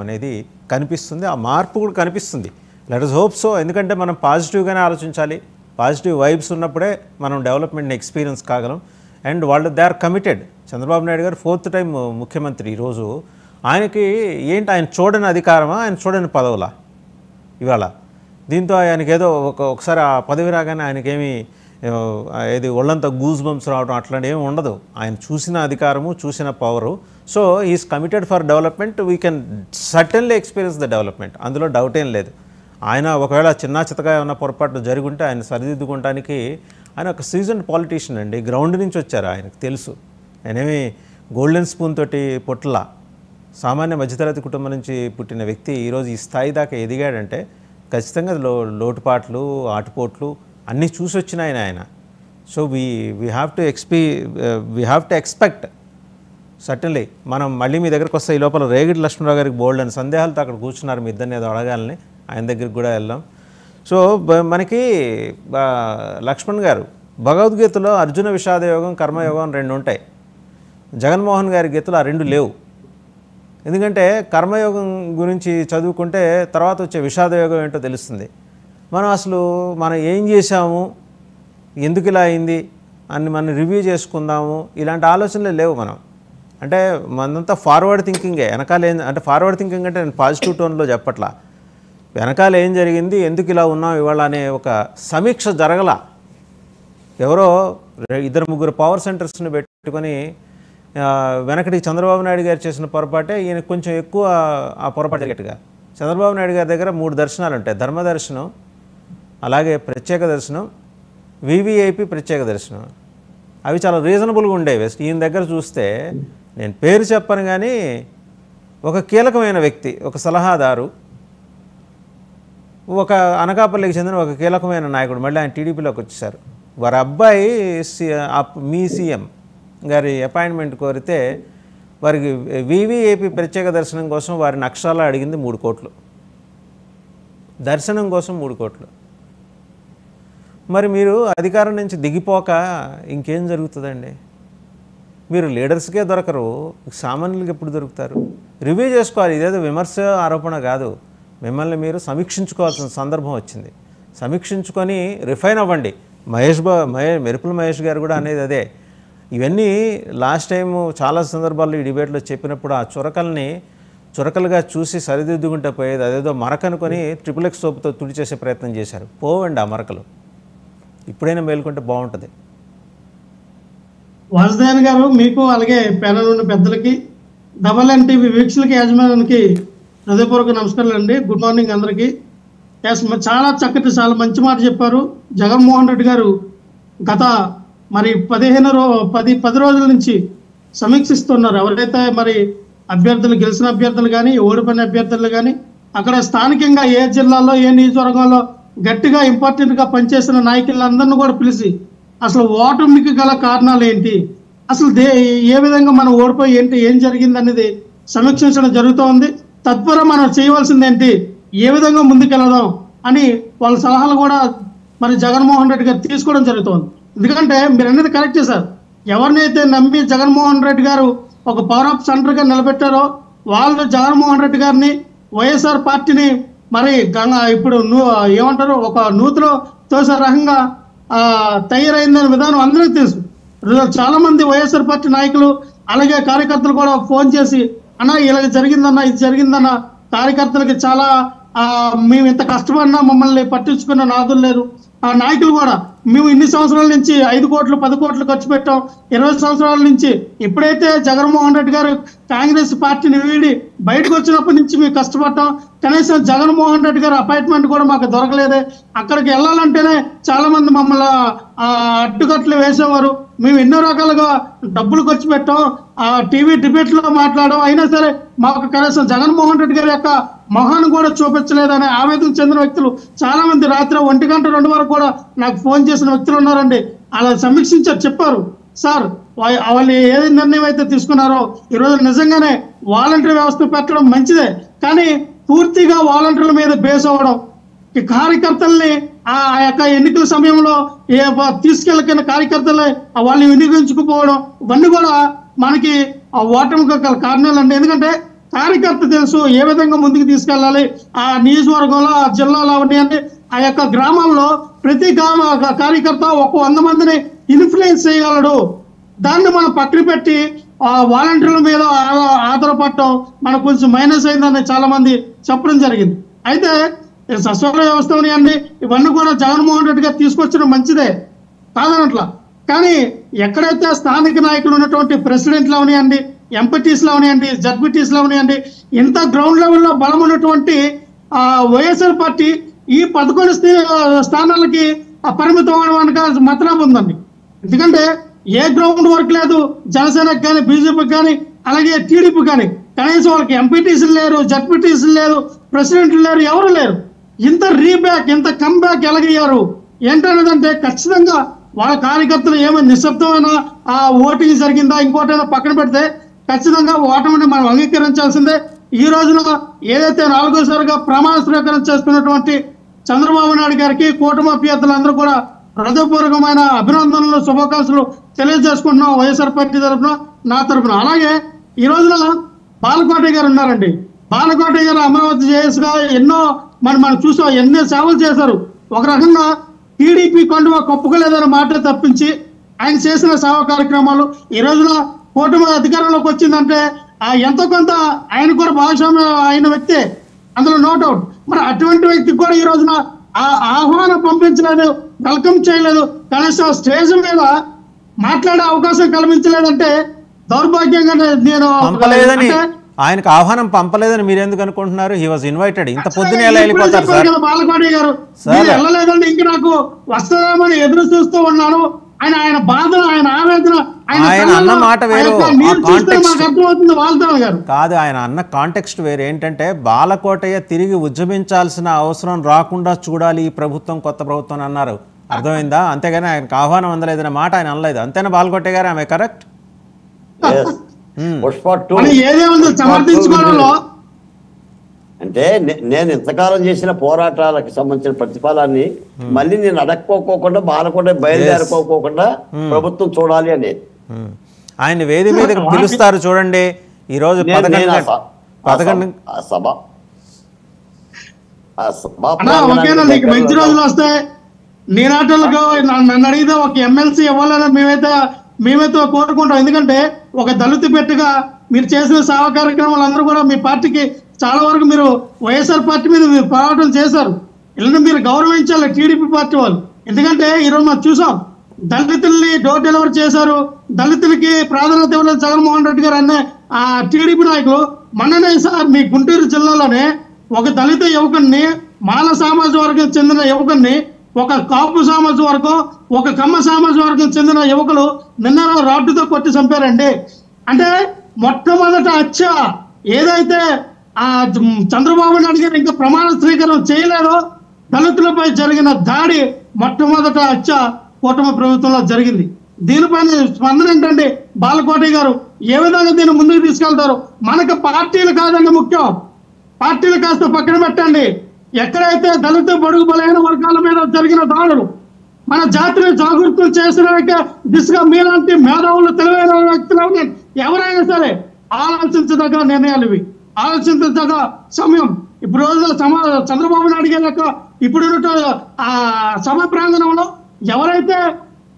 అనేది కనిపిస్తుంది. ఆ మార్పు కూడా కనిపిస్తుంది. Let us hope so. ఎందుకంటే మనం పాజిటివ్గానే ఆలోచించాలి. పాజిటివ్ వైబ్స్ ఉన్నప్పుడే మనం డెవలప్మెంట్ని ఎక్స్పీరియన్స్ కాగలం. అండ్ వాళ్ళు they are committed. Chandrababu Naidu గారు 4th టైం ముఖ్యమంత్రి ఈరోజు. ఆయనకి ఏంటి, ఆయన చూడని అధికారమా, ఆయన చూడని పదవులా ఇవాళ? దీంతో ఆయనకి ఏదో ఒకసారి ఆ పదవి రాగానే ఆయనకేమి ఏది ఒళ్ళంతా గూస్ బంప్స్ రావడం అట్లాంటి ఏమి ఉండదు. ఆయన చూసిన అధికారము, చూసిన power. So is committed for development. We can certainly experience the development, అందులో డౌట్ ఏం లేదు. ఆయన ఒకవేళ చిన్న చితగా ఏమన్నా పొరపాటు జరుగుంటే ఆయన సరిదిద్దుకోవడానికి ఆయన ఒక సీజన్డ్ పాలిటీషియన్ అండి. గ్రౌండ్ నుంచి వచ్చారు, ఆయనకు తెలుసు. ఆయనేమి గోల్డెన్ స్పూన్ తోటి పొట్ల సామాన్య మధ్యతరగతి కుటుంబం నుంచి పుట్టిన వ్యక్తి ఈరోజు ఈ స్థాయి దాకా ఎదిగాడంటే ఖచ్చితంగా లోటుపాట్లు, ఆటుపోట్లు అన్నీ చూసి వచ్చిన ఆయన. So we have to expect certainly. మనం మళ్ళీ మీ దగ్గరకు వస్తే ఈ లోపల రేగిడి లక్ష్మణరావు గారికి బోల్డ్ అని సందేహాలతో అక్కడ కూర్చున్నారు. మీ ఇద్దరిని ఏదో అడగాలని, ఆయన దగ్గరికి కూడా వెళ్దాం. సో మనకి లక్ష్మణ్ గారు, భగవద్గీతలో అర్జున విషాద యోగం, కర్మయోగం 2 ఉంటాయి. జగన్మోహన్ గారి గీతలో ఆ 2 లేవు. ఎందుకంటే కర్మయోగం గురించి చదువుకుంటే తర్వాత వచ్చే విషాదయోగం ఏంటో తెలుస్తుంది. మనం ఏం చేశాము, ఎందుకు ఇలా అయింది అని మనం రివ్యూ చేసుకుందాము, ఇలాంటి ఆలోచనలే లేవు. అంటే మనంతా ఫార్వర్డ్ థింకింగే. వెనకాల అంటే ఫార్వర్డ్ థింకింగ్ అంటే నేను పాజిటివ్ టోన్లో చెప్పట్లా. వెనకాల ఏం జరిగింది, ఎందుకు ఇలా ఉన్నాం ఇవాళ అనే ఒక సమీక్ష జరగల. ఎవరో 2-3 పవర్ సెంటర్స్ని పెట్టుకొని వెనకటి చంద్రబాబు నాయుడు గారు చేసిన పొరపాటే ఈయన కొంచెం ఎక్కువ ఆ పొరపాటు జరిగేట్టుగా. చంద్రబాబు నాయుడు గారి దగ్గర 3 దర్శనాలు ఉంటాయి. ధర్మదర్శనం, అలాగే ప్రత్యేక దర్శనం, వివిఐపి ప్రత్యేక దర్శనం. అవి చాలా రీజనబుల్గా ఉండేవి. ఈయన దగ్గర చూస్తే నేను పేరు చెప్పను కానీ ఒక కీలకమైన వ్యక్తి, ఒక సలహాదారు, ఒక అనకాపల్లికి చెందిన ఒక కీలకమైన నాయకుడు, మళ్ళీ ఆయన టీడీపీలోకి వచ్చేసారు. వారి అబ్బాయి మీ సీఎం గారి అపాయింట్మెంట్ కోరితే వారికి వివిఐపి ప్రత్యేక దర్శనం కోసం వారిని అక్షరాలా అడిగింది 3 కోట్లు. దర్శనం కోసం 3 కోట్లు. మరి మీరు అధికారం నుంచి దిగిపోక ఇంకేం జరుగుతుందండి? మీరు లీడర్స్కే దొరకరు, సామాన్యులకి ఎప్పుడు దొరుకుతారు? రివ్యూ చేసుకోవాలి. ఇదేదో విమర్శ, ఆరోపణ కాదు. మిమ్మల్ని మీరు సమీక్షించుకోవాల్సిన సందర్భం వచ్చింది. సమీక్షించుకొని రిఫైన్ అవ్వండి. మెరుపుల మహేష్ గారు కూడా అనేది అదే. ఇవన్నీ లాస్ట్ టైం చాలా సందర్భాల్లో ఈ డిబేట్లో చెప్పినప్పుడు ఆ చురకలుగా చూసి సరిదిద్దుకుంటే పోయేది. అదేదో మరకనుకొని XXX సోపుతో తుడి చేసే ప్రయత్నం చేశారు. పోవండి ఆ మరకలు. ఇప్పుడైనా మేలుకుంటే బాగుంటుంది. వాసుదేవన్ గారు, మీకు అలాగే ప్యానెల్ ఉన్న పెద్దలకి, WNTV వీక్షకులకి, యాజమాన్యానికి హృదయపూర్వక నమస్కారాలు అండి. గుడ్ మార్నింగ్ అందరికీ. చాలా మంచి మాట చెప్పారు. జగన్మోహన్ రెడ్డి గారు గత 10 రోజుల నుంచి సమీక్షిస్తున్నారు. ఎవరైతే అభ్యర్థులు, గెలిచిన అభ్యర్థులు కానీ, ఓడిపోయిన అభ్యర్థులు కానీ, అక్కడ స్థానికంగా ఏ జిల్లాలో, ఏ నియోజకవర్గంలో గట్టిగా ఇంపార్టెంట్గా పనిచేసిన నాయకులందరినీ కూడా పిలిచి అసలు ఓటమికి గల కారణాలు ఏంటి, అసలు ఏ విధంగా మనం ఓడిపోయి ఏం జరిగింది అనేది సమీక్షించడం జరుగుతూ ఉంది. తద్వారా మనం చేయవలసింది ఏంటి, ఏ విధంగా ముందుకెళ్దాం అని వాళ్ళ సలహాలు కూడా జగన్మోహన్ రెడ్డి గారు తీసుకోవడం జరుగుతుంది. ఎందుకంటే మీరు అనేది కరెక్ట్ సార్. ఎవరినైతే నమ్మి జగన్మోహన్ రెడ్డి గారు ఒక పవర్ ఆఫ్ సెంటర్గా నిలబెట్టారో వాళ్ళు జగన్మోహన్ రెడ్డి గారిని, వైఎస్ఆర్ పార్టీని ఇప్పుడు ఏమంటారు, ఒక నూతిలో తోసే రకంగా తయారైందనే విధానం అందరికీ తెలుసు. చాలా మంది వైఎస్ఆర్ పార్టీ నాయకులు అలాగే కార్యకర్తలు కూడా ఫోన్ చేసి, అన్న ఇలా జరిగిందన్న, ఇది జరిగిందన్న, కార్యకర్తలకి చాలా మేము ఇంత కష్టపడినా మమ్మల్ని పట్టించుకున్న నాదులు లేరు. ఆ నాయకులు కూడా మేము ఇన్ని సంవత్సరాల నుంచి 5 కోట్లు 10 కోట్లు ఖర్చు పెట్టాం, 20 సంవత్సరాల నుంచి. ఎప్పుడైతే జగన్మోహన్ రెడ్డి గారు కాంగ్రెస్ పార్టీని వీడి బయటకు వచ్చినప్పటి నుంచి మేము కష్టపడ్డాం. కనీసం జగన్మోహన్ రెడ్డి గారు అపాయింట్మెంట్ కూడా మాకు దొరకలేదే. అక్కడికి వెళ్ళాలంటేనే చాలా మంది మమ్మల్ని అడ్డుకట్లు వేసేవారు. మేము ఎన్నో రకాలుగా డబ్బులు ఖర్చు పెట్టాం, టీవీ డిబేట్లో మాట్లాడాం. అయినా సరే మాకు కనీసం జగన్మోహన్ రెడ్డి గారి యొక్క మొహాన్ని కూడా చూపించలేదనే ఆవేదన చెందిన వ్యక్తులు చాలా మంది రాత్రి 1 గంట 2 వరకు కూడా నాకు ఫోన్ చేసిన వ్యక్తులు ఉన్నారండి. అలా సమీక్షించారు, చెప్పారు సార్ వాళ్ళు ఏది నిర్ణయం అయితే తీసుకున్నారో ఈరోజు నిజంగానే వాలంటరీ వ్యవస్థ పెట్టడం మంచిదే, కానీ పూర్తిగా వాలంటీర్ల మీద బేస్ అవ్వడం, ఈ కార్యకర్తల్ని ఆ యొక్క ఎన్నికల సమయంలో తీసుకెళ్ళకిన కార్యకర్తలే వాళ్ళని వినియోగించుకుపోవడం, ఇవన్నీ కూడా మనకి ఆ ఓటమికి కారణాలు అండి. ఎందుకంటే కార్యకర్త తెలుసు ఏ విధంగా ముందుకు తీసుకెళ్ళాలి. ఆ నియోజకవర్గంలో, ఆ జిల్లాలో ఉన్నాయంటే ఆ యొక్క గ్రామాల్లో ప్రతి కార్యకర్త ఒక 100 మందిని ఇన్ఫ్లుయెన్స్ చేయగలడు. దాన్ని మనం పక్కన పెట్టి ఆ వాలంటీర్ల మీద ఆధారపడటం మనకు కొంచెం మైనస్ అయిందని చాలా మంది చెప్పడం జరిగింది. అయితే సచివాలయ వ్యవస్థ ఉన్నాయండి, ఇవన్నీ కూడా జగన్మోహన్ రెడ్డి గారు తీసుకొచ్చడం మంచిదే కాదనట్లా. కానీ ఎక్కడైతే స్థానిక నాయకులు ఉన్నటువంటి ప్రెసిడెంట్లు ఉన్నాయండి, ఎంపీటీస్లో ఉన్నాయండి, జడ్పీటీస్లో ఉన్నాయండి, ఇంత గ్రౌండ్ లెవెల్లో బలం ఉన్నటువంటి వైఎస్ఆర్ పార్టీ ఈ 11 స్థానాలకి పరిమితం అవడానికి మతలబు ఉందండి. ఎందుకంటే ఏ గ్రౌండ్ వర్క్ లేదు జనసేనకు కానీ, బీజేపీకి కానీ, అలాగే టీడీపీ కానీ. కనీసం వాళ్ళకి ఎంపీటీసీలు లేరు, జడ్పీటీసీలు లేరు, ప్రెసిడెంట్లు లేరు, ఎవరు లేరు. ఇంత రీబ్యాక్, ఇంత కమ్బ్యాక్ ఎలాగయ్యారు ఏంటనేదంటే ఖచ్చితంగా వాళ్ళ కార్యకర్తలు ఏమైనా నిశ్శబ్దమైన ఆ ఓటింగ్ జరిగిందా ఇంకోటైనా పక్కన పెడితే ఖచ్చితంగా ఓటమిని మనం అంగీకరించాల్సిందే. ఈ రోజున ఏదైతే 4వసారిగా ప్రమాణ స్వీకారం చేస్తున్నటువంటి చంద్రబాబు నాయుడు గారికి కూటమి అభ్యర్థులందరూ కూడా హృదయపూర్వకమైన అభినందనలు, శుభాకాంక్షలు తెలియజేసుకుంటున్నాం వైఎస్ఆర్ పార్టీ తరఫున, నా తరఫున. అలాగే ఈ రోజున బాలకోట గారు ఉన్నారండి. బాలకోట గారు అమరావతి జేఎస్గా ఎన్నో మనం చూసాం, ఎన్నో సేవలు చేశారు. ఒక రకంగా టీడీపీ కండువా కప్పుకోలేదనే మాట తప్పించి ఆయన చేసిన సేవా కార్యక్రమాలు ఈ రోజున కూటమి అధికారంలోకి వచ్చిందంటే ఎంతో కొంత ఆయన కూడా భాగస్వామ్యం అయిన వ్యక్తే, అందులో నో డౌట్. మరి అటువంటి వ్యక్తికి కూడా ఈ రోజున ఆహ్వానం పంపించలేదు, వెల్కమ్ చేయలేదు, కనీసం స్టేజ్ మీద మాట్లాడే అవకాశం కల్పించలేదంటే దౌర్భాగ్యంగా నేను ఆయనకు ఆహ్వానం పంపలేదని మీరు ఎందుకు అనుకుంటున్నారు? He was invited. ఇంత పొద్దున ఎలా వెళ్ళిపోతారు సార్? బాలకోటి గారు వెళ్ళలేదండి, ఇంక నాకు వస్తుందేమని ఎదురు చూస్తూ ఉన్నాను. ఆయన బాధ, ఆయన ఆవేదన, ఆయన అన్న మాట వేరు, వాల్తాన్ గారు కాదు. ఆయన అన్న కాంటెక్స్ట్ వేరు. ఏంటంటే బాలకోటయ్య తిరిగి ఉద్యమించాల్సిన అవసరం రాకుండా చూడాలి ఈ ప్రభుత్వం, కొత్త ప్రభుత్వం అన్నారు. అర్థమైందా? అంతేగాని ఆయనకు ఆహ్వానం అందలేదన్న మాట ఆయన అనలేదు. అంతేనా బాలకోటయ్య గారు? ఆమె కరెక్ట్. అంటే నేను ఇంతకాలం చేసిన పోరాటాలకు సంబంధించిన ప్రతిఫలాన్ని మళ్ళీ నేను అడక్కోకుండా బాలకోట బయలుదేరుకోకుండా ప్రభుత్వం చూడాలి అనేది. ఆయన వేది మీదకి పిలుస్తారు చూడండి. ఈ రోజు 11 మంచి రోజులు వస్తాయి. నేనాటలకు నన్ను అడిగితే ఒక ఎమ్మెల్సీ ఇవ్వాలని మేమైతే కోరుకుంటాం. ఎందుకంటే ఒక దళిత పెట్టుగా మీరు చేసిన సేవా కార్యక్రమాలు అందరూ కూడా మీ పార్టీకి చాలా వరకు మీరు వైఎస్ఆర్ పార్టీ మీద మీరు పోరాటం చేశారు. ఇలా మీరు గౌరవించాలి టీడీపీ పార్టీ వాళ్ళు. ఎందుకంటే ఈరోజు మనం చూసాం, దళితుల్ని డోర్ డెలివరీ చేశారు, దళితులకి ప్రాధాన్యత ఇవ్వలేదు జగన్మోహన్ రెడ్డి గారు అనే ఆ టీడీపీ నాయకులు. మొన్ననే సార్ మీ గుంటూరు జిల్లాలోనే ఒక దళిత యువకుడిని, మాల సామాజిక వర్గం చెందిన యువకుడిని, ఒక కాపు సామాజిక వర్గం, ఒక కమ్మ సామాజిక వర్గం చెందిన యువకులు నిన్న రాడ్డుతో కొట్టి చంపారండి. అంటే మొట్టమొదట ఏదైతే ఆ చంద్రబాబు నాయుడు గారు ఇంకా ప్రమాణ స్వీకారం చేయలేదో దళితులపై జరిగిన దాడి మొట్టమొదట కూటమి ప్రభుత్వంలో జరిగింది. దీనిపైన స్పందన ఏంటంటే బాలకోటి గారు ఏ విధంగా దీన్ని ముందుకు తీసుకెళ్తారు? మనకు పార్టీలు కాదండి ముఖ్యం, పార్టీలు కాస్త పక్కన పెట్టండి. ఎక్కడైతే దళిత బడుగు బలైన వర్గాల మీద జరిగిన దాడులు మన జాతిని జాగృతులు చేసిన దిశగా మీలాంటి మేధావులు, తెలివైన వ్యక్తులు ఎవరైనా సరే ఆలోచించదగ్గ నిర్ణయాలు ఇవి, ఆలోచించదగ్గ సమయం. ఇప్పుడు రోజుల్లో చంద్రబాబు నాయుడు గారి ఇప్పుడు ఆ సభ ప్రాంగణంలో ఎవరైతే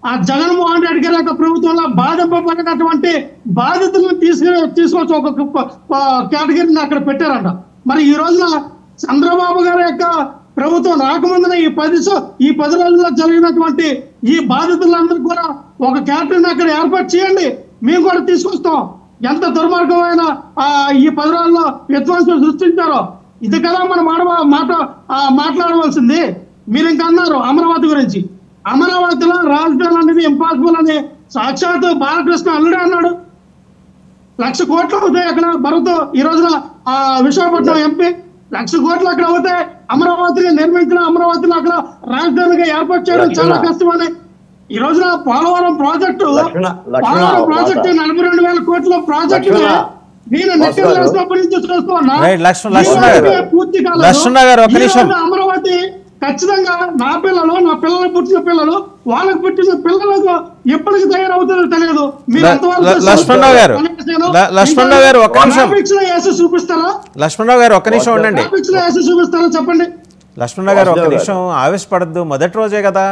ఆ జగన్మోహన్ రెడ్డి గారి యొక్క ప్రభుత్వంలో బాధింపబడినటువంటి బాధితులను తీసుకొచ్చి ఒక కేటగిరీని అక్కడ పెట్టారంట. మరి ఈ రోజున చంద్రబాబు గారి యొక్క ప్రభుత్వం రాకముందున ఈ 10 రోజుల్లో జరిగినటువంటి ఈ బాధితులందరికీ కూడా ఒక కేటగిరీని అక్కడ ఏర్పాటు చేయండి, మేము కూడా తీసుకొస్తాం. ఎంత దుర్మార్గమైన ఈ 10 రోజుల్లో విధ్వంసం సృష్టించారో ఇది కదా మనం మాట్లాడవలసింది. మీరు ఇంకా అన్నారు అమరావతి గురించి. అమరావతిలో రాజధాని అనేది ఇంపాసిబుల్ అని సాక్షాత్ బాలకృష్ణ అల్లుడే అన్నాడు. 1,00,000 కోట్లు అవుతాయి అక్కడ భరత్. ఈ రోజున విశాఖపట్నం ఎంపీ 1,00,000 కోట్లు అక్కడ అవుతాయి. అమరావతిని నిర్మించిన అమరావతిని అక్కడ రాజధానిగా ఏర్పాటు చేయడం చాలా కష్టమని ఈ రోజున పోలవరం ప్రాజెక్టు 42,000 కోట్ల ప్రాజెక్టు నేను నెట్టినప్పటి నుంచి చూస్తున్నా. అమరావతి ఖచ్చితంగా నా పిల్లలు, నా పిల్లలకు పుట్టిన పిల్లలు, వాళ్ళకు పుట్టిన పిల్లలకు ఎప్పటికి తయారవుతుందో తెలియదు. మీరు లక్ష్మణరావు గారు ఒక్క నిమిషం, వేసి చూపిస్తారా? లక్ష్మణరావు గారు ఒక్క నిమిషం ఉండండి. వేసి చూపిస్తారా చెప్పండి. లక్ష్మణరావు గారు ఒక్క నిమిషం ఆవేశపడద్దు, మొదటి రోజే కదా.